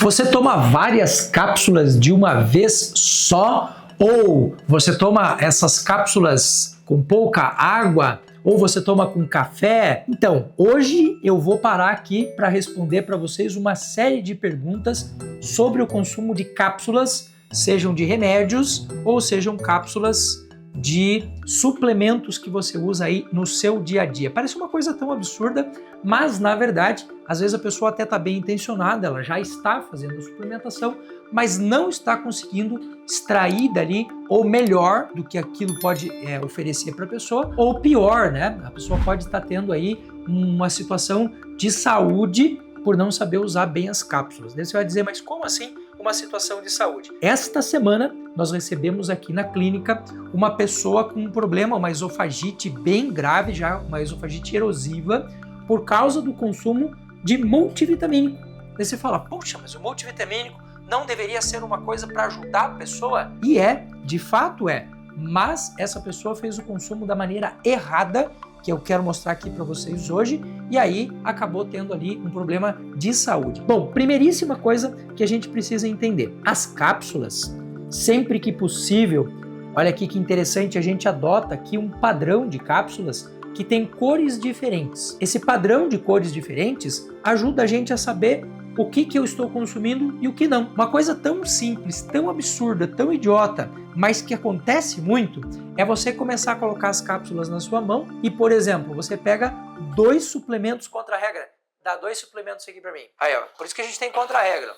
Você toma várias cápsulas de uma vez só? Ou você toma essas cápsulas com pouca água? Ou você toma com café? Então, hoje eu vou parar aqui para responder para vocês uma série de perguntas sobre o consumo de cápsulas, sejam de remédios ou sejam cápsulas de suplementos que você usa aí no seu dia a dia. Parece uma coisa tão absurda, mas na verdade, às vezes a pessoa até está bem intencionada, ela já está fazendo suplementação, mas não está conseguindo extrair dali ou melhor do que aquilo pode oferecer para a pessoa, ou pior, né? A pessoa pode estar tendo aí uma situação de saúde por não saber usar bem as cápsulas. Daí você vai dizer, mas como assim uma situação de saúde? Esta semana nós recebemos aqui na clínica uma pessoa com um problema, uma esofagite bem grave, já uma esofagite erosiva, por causa do consumo de multivitamínico. Daí você fala, poxa, mas o multivitamínico não deveria ser uma coisa para ajudar a pessoa? E de fato é, mas essa pessoa fez o consumo da maneira errada, que eu quero mostrar aqui para vocês hoje, e aí acabou tendo ali um problema de saúde. Bom, primeiríssima coisa que a gente precisa entender, as cápsulas, sempre que possível, olha aqui que interessante, a gente adota aqui um padrão de cápsulas que tem cores diferentes. Esse padrão de cores diferentes ajuda a gente a saber o que eu estou consumindo e o que não. Uma coisa tão simples, tão absurda, tão idiota, mas que acontece muito, é você começar a colocar as cápsulas na sua mão e, por exemplo, você pega 2 suplementos contra a regra. Dá 2 suplementos aqui para mim. Aí, ó, por isso que a gente tem contra a regra.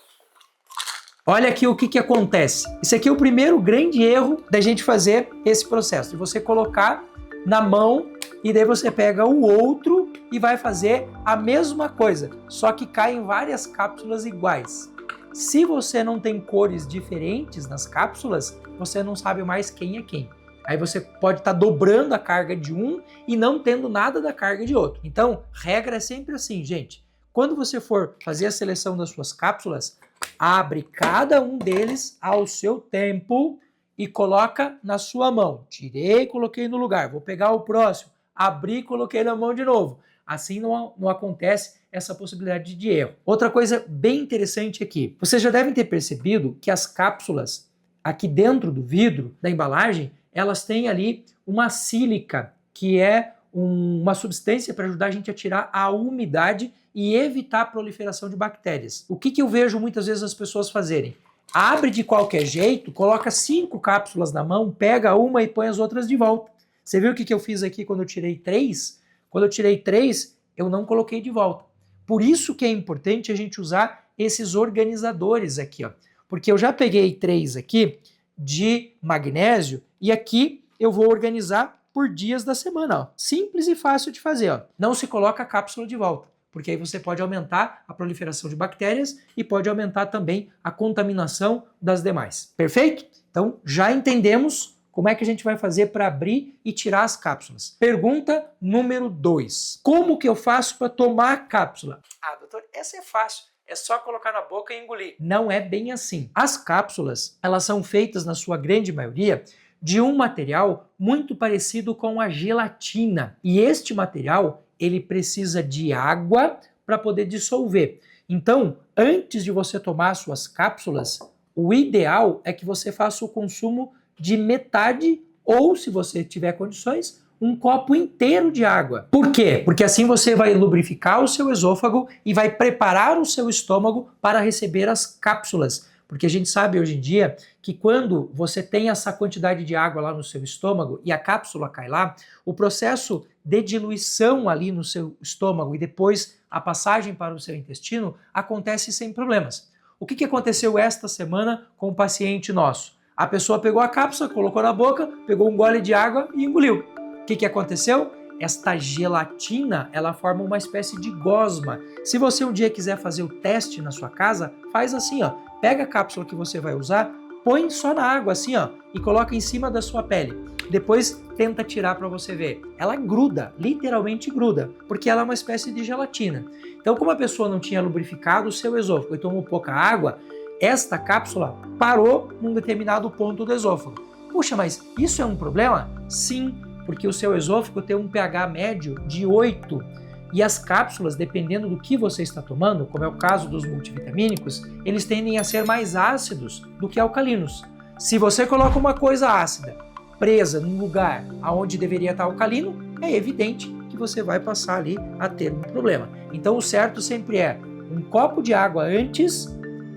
Olha aqui o que acontece. Esse aqui é o primeiro grande erro da gente fazer esse processo, de você colocar na mão e daí você pega o outro e vai fazer a mesma coisa, só que caem várias cápsulas iguais. Se você não tem cores diferentes nas cápsulas, você não sabe mais quem é quem. Aí você pode estar dobrando a carga de um e não tendo nada da carga de outro. Então, regra é sempre assim, gente. Quando você for fazer a seleção das suas cápsulas, abre cada um deles ao seu tempo e coloca na sua mão. Tirei, coloquei no lugar. Vou pegar o próximo. Abri e coloquei na mão de novo. Assim não acontece essa possibilidade de erro. Outra coisa bem interessante aqui. Vocês já devem ter percebido que as cápsulas aqui dentro do vidro, da embalagem, elas têm ali uma sílica, que é uma substância para ajudar a gente a tirar a umidade e evitar a proliferação de bactérias. O que eu vejo muitas vezes as pessoas fazerem? Abre de qualquer jeito, coloca 5 cápsulas na mão, pega uma e põe as outras de volta. Você viu o que eu fiz aqui quando eu tirei 3? Quando eu tirei 3, eu não coloquei de volta. Por isso que é importante a gente usar esses organizadores aqui, ó. Porque eu já peguei 3 aqui de magnésio e aqui eu vou organizar por dias da semana, ó. Simples e fácil de fazer, ó. Não se coloca a cápsula de volta, porque aí você pode aumentar a proliferação de bactérias e pode aumentar também a contaminação das demais. Perfeito? Então já entendemos como é que a gente vai fazer para abrir e tirar as cápsulas. Pergunta número 2. Como que eu faço para tomar a cápsula? Ah, doutor, essa é fácil. É só colocar na boca e engolir. Não é bem assim. As cápsulas, elas são feitas, na sua grande maioria, de um material muito parecido com a gelatina. E este material, ele precisa de água para poder dissolver. Então, antes de você tomar suas cápsulas, o ideal é que você faça o consumo de metade ou, se você tiver condições, um copo inteiro de água. Por quê? Porque assim você vai lubrificar o seu esôfago e vai preparar o seu estômago para receber as cápsulas. Porque a gente sabe hoje em dia que quando você tem essa quantidade de água lá no seu estômago e a cápsula cai lá, o processo de diluição ali no seu estômago e depois a passagem para o seu intestino acontece sem problemas. O que aconteceu esta semana com um paciente nosso? A pessoa pegou a cápsula, colocou na boca, pegou um gole de água e engoliu. O que aconteceu? Esta gelatina, ela forma uma espécie de gosma. Se você um dia quiser fazer o teste na sua casa, faz assim, ó. Pega a cápsula que você vai usar, põe só na água assim, ó, e coloca em cima da sua pele. Depois tenta tirar para você ver. Ela gruda, literalmente gruda, porque ela é uma espécie de gelatina. Então, como a pessoa não tinha lubrificado o seu esôfago e tomou pouca água, esta cápsula parou num determinado ponto do esôfago. Puxa, mas isso é um problema? Sim, porque o seu esôfago tem um pH médio de 8. E as cápsulas, dependendo do que você está tomando, como é o caso dos multivitamínicos, eles tendem a ser mais ácidos do que alcalinos. Se você coloca uma coisa ácida presa num lugar onde deveria estar alcalino, é evidente que você vai passar ali a ter um problema. Então o certo sempre é um copo de água antes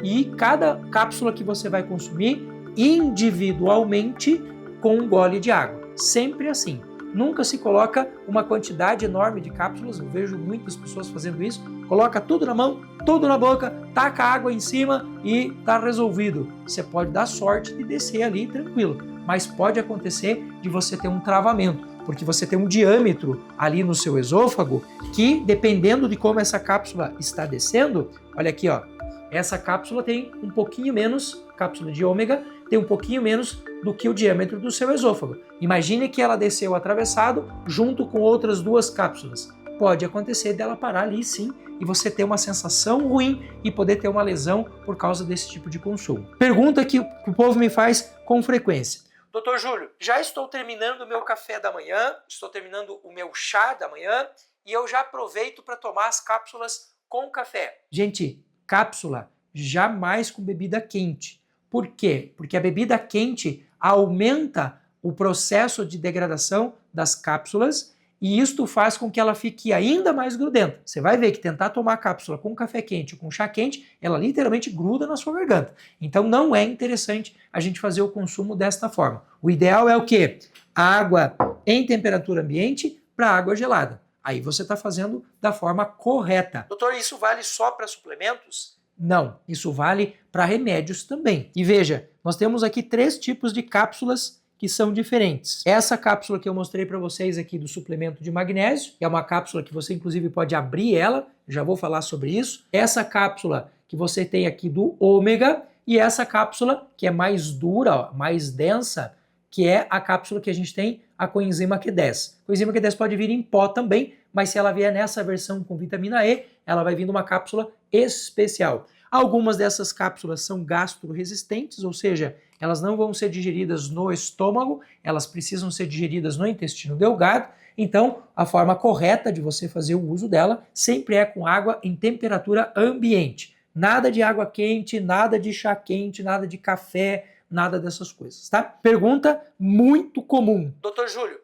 e cada cápsula que você vai consumir individualmente com um gole de água. Sempre assim. Nunca se coloca uma quantidade enorme de cápsulas, eu vejo muitas pessoas fazendo isso, coloca tudo na mão, tudo na boca, taca água em cima e tá resolvido. Você pode dar sorte de descer ali tranquilo, mas pode acontecer de você ter um travamento, porque você tem um diâmetro ali no seu esôfago que, dependendo de como essa cápsula está descendo, olha aqui, ó, essa cápsula tem um pouquinho menos, cápsula de ômega, tem um pouquinho menos do que o diâmetro do seu esôfago. Imagine que ela desceu atravessado junto com outras duas cápsulas. Pode acontecer dela parar ali sim e você ter uma sensação ruim e poder ter uma lesão por causa desse tipo de consumo. Pergunta que o povo me faz com frequência. Doutor Júlio, já estou terminando o meu café da manhã, estou terminando o meu chá da manhã e eu já aproveito para tomar as cápsulas com café. Gente, cápsula jamais com bebida quente. Por quê? Porque a bebida quente aumenta o processo de degradação das cápsulas e isto faz com que ela fique ainda mais grudenta. Você vai ver que tentar tomar a cápsula com café quente ou com chá quente, ela literalmente gruda na sua garganta. Então não é interessante a gente fazer o consumo desta forma. O ideal é o quê? Água em temperatura ambiente para água gelada. Aí você está fazendo da forma correta. Doutor, isso vale só para suplementos? Não, isso vale para remédios também. E veja, nós temos aqui 3 tipos de cápsulas que são diferentes. Essa cápsula que eu mostrei para vocês aqui do suplemento de magnésio, é uma cápsula que você inclusive pode abrir ela, já vou falar sobre isso. Essa cápsula que você tem aqui do ômega e essa cápsula que é mais dura, ó, mais densa, que é a cápsula que a gente tem, a coenzima Q10. A coenzima Q10 pode vir em pó também, mas se ela vier nessa versão com vitamina E, ela vai vir numa cápsula especial. Algumas dessas cápsulas são gastroresistentes, ou seja, elas não vão ser digeridas no estômago, elas precisam ser digeridas no intestino delgado. Então, a forma correta de você fazer o uso dela sempre é com água em temperatura ambiente. Nada de água quente, nada de chá quente, nada de café, nada dessas coisas, tá? Pergunta muito comum. Doutor Júlio,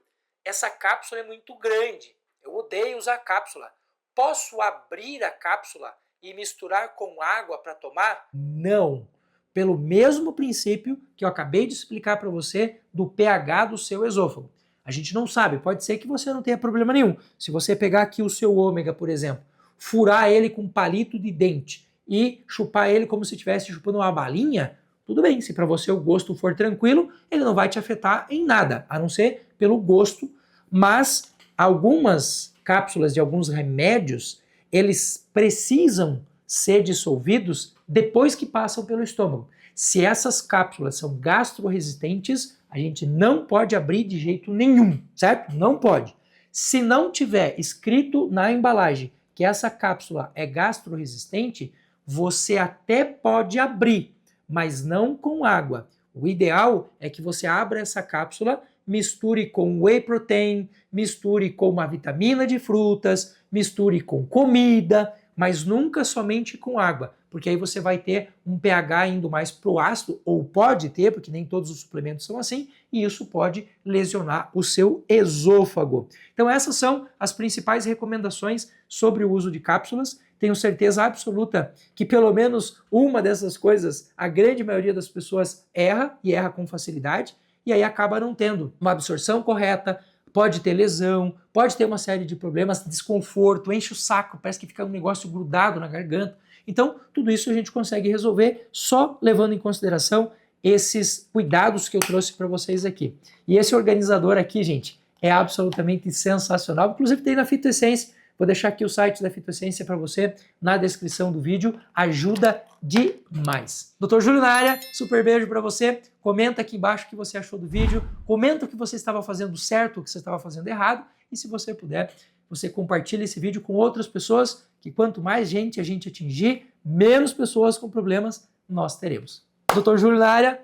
essa cápsula é muito grande. Eu odeio usar cápsula. Posso abrir a cápsula e misturar com água para tomar? Não. Pelo mesmo princípio que eu acabei de explicar para você do pH do seu esôfago. A gente não sabe, pode ser que você não tenha problema nenhum. Se você pegar aqui o seu ômega, por exemplo, furar ele com um palito de dente e chupar ele como se estivesse chupando uma balinha, tudo bem. Se para você o gosto for tranquilo, ele não vai te afetar em nada, a não ser pelo gosto. Mas algumas cápsulas de alguns remédios, eles precisam ser dissolvidos depois que passam pelo estômago. Se essas cápsulas são gastroresistentes, a gente não pode abrir de jeito nenhum, certo? Não pode. Se não tiver escrito na embalagem que essa cápsula é gastroresistente, você até pode abrir, mas não com água. O ideal é que você abra essa cápsula, misture com whey protein, misture com uma vitamina de frutas, misture com comida, mas nunca somente com água, porque aí você vai ter um pH indo mais para o ácido, ou pode ter, porque nem todos os suplementos são assim, e isso pode lesionar o seu esôfago. Então essas são as principais recomendações sobre o uso de cápsulas. Tenho certeza absoluta que pelo menos uma dessas coisas a grande maioria das pessoas erra, e erra com facilidade, e aí acaba não tendo uma absorção correta, pode ter lesão, pode ter uma série de problemas, desconforto, enche o saco, parece que fica um negócio grudado na garganta. Então, tudo isso a gente consegue resolver só levando em consideração esses cuidados que eu trouxe para vocês aqui. E esse organizador aqui, gente, é absolutamente sensacional. Inclusive tem na Fitoessência. Vou deixar aqui o site da Fitoessência para você na descrição do vídeo. Ajuda demais. Dr. Júlio na área, super beijo para você. Comenta aqui embaixo o que você achou do vídeo. Comenta o que você estava fazendo certo, o que você estava fazendo errado. E se você puder, você compartilha esse vídeo com outras pessoas, que quanto mais gente a gente atingir, menos pessoas com problemas nós teremos. Dr. Júlio na área,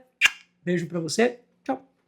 beijo para você.